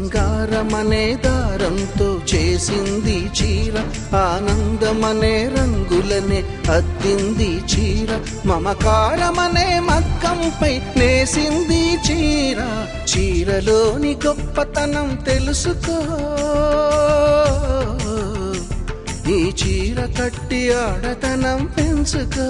సింగారమనే దారంతో చేసింది చీర, ఆనందమనే రంగులనే అద్దింది చీర, మమకారమనే మగ్గంపై నేసింది చీర. చీరలోని గొప్పతనం తెలుసుకో, ఈ చీర కట్టి ఆడతనం పెంచుకో.